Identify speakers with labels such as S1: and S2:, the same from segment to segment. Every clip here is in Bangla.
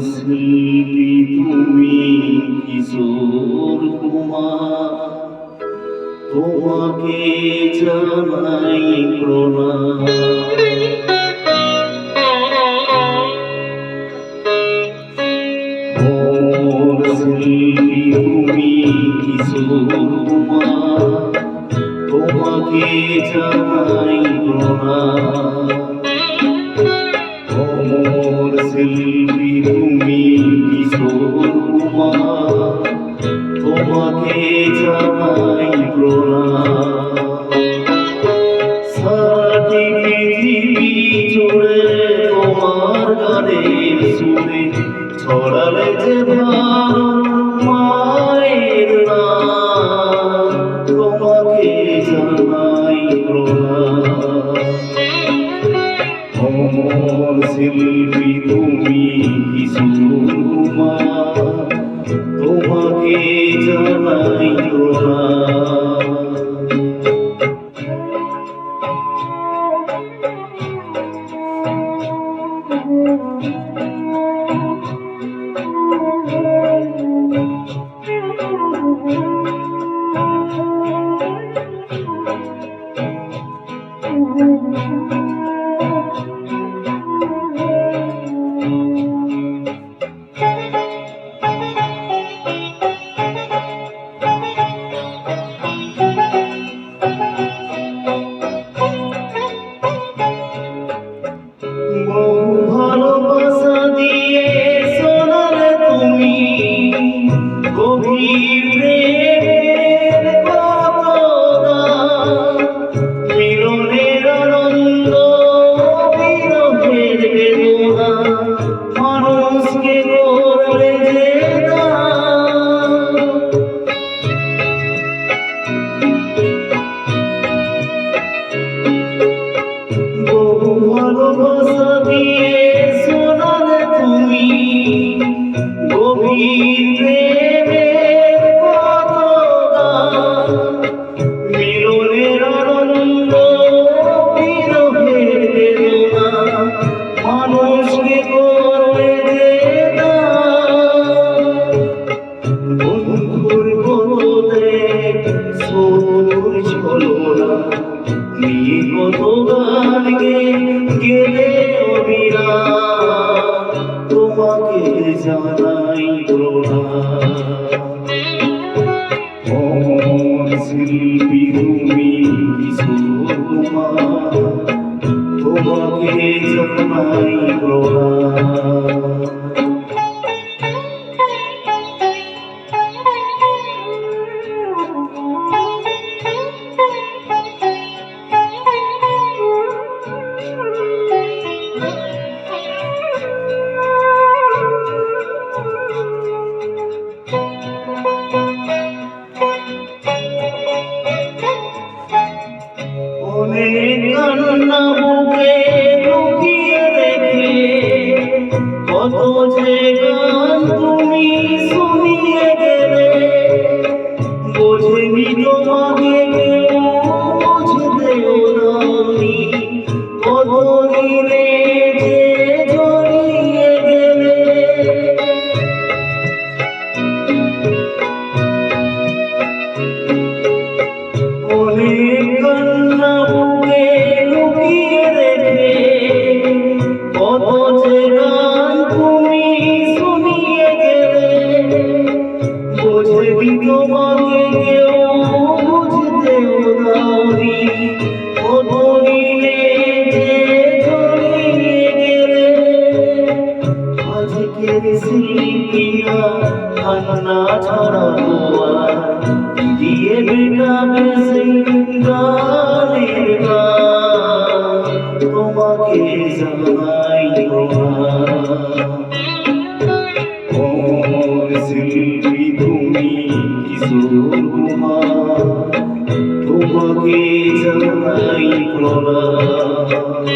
S1: শিল্পী তুমি কিশোর কুমার, তোমাকে জানাই প্রণাম। শিল্পী তুমি কিশোর কুমার, তোমাকে জানাই প্রণাম। শিল্পী তুমি কিশোর কুমার, তোমাকে জানাই প্রণাম। সারাটি পৃথিবী জুড়ে তোমার গানের সুরে ছড়ালে যে ভারত মায়ের নাম, তোমাকে জানাই প্রণাম। শিল্পী তুমি কিশোর কুমার, তোমাকে জানাই প্রণাম। ভালোবাসা দিয়ে শোনালে তুমি গভীর প্রেমের কথা, মিলনের আনন্দ বিরহের বেদনা, মানুষকে করলে যে ভালোবাসা দিয়ে শোনালে তুমি গভীর প্রেমের কথা, মিলনের আনন্দ বিরহের বেদনা, মানুষকে করলে যে বন্ধুর গততে শত্রুর ছলনা নিয়ে কত গান গেলে অবিরাম, তোমাকে জানাই প্রণাম। শিল্পী তুমি কিশোর কুমার, তোমাকে জানাই প্রণাম। অনেক কান্না বুকে লুকিয়ে রেখে কত যে গান তুমি শুনিয়ে গেলে, বোঝেনি তোমাকে কেউ বুঝতেও দাওনি, কত দিনে যে জড়িয়ে গেলে। অনেক কান্না বুকে লুকিয়ে রেখে কত যে গান তুমি শুনিয়ে গেলে, বোঝেনি তোমাকে কেউ বুঝতেও দাওনি, কত দিনে যে জড়িয়ে গেলে। আজকের শিল্পীরা কান্না ছাড়া দিয়ে বেটাবে সেই জানাই প্রণাম।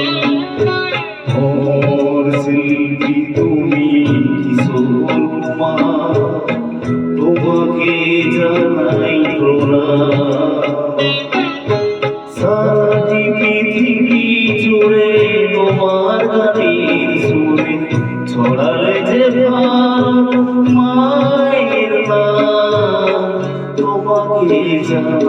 S1: মোর শিল্পী তুমি কিশোর কুমার, তোমাকে জানাই প্রণাম। সারাটি পৃথিবী জুড়ে তোমার গানের সুরে ছড়ালে যে ভারত মায়ের নাম, তোমাকে জানাই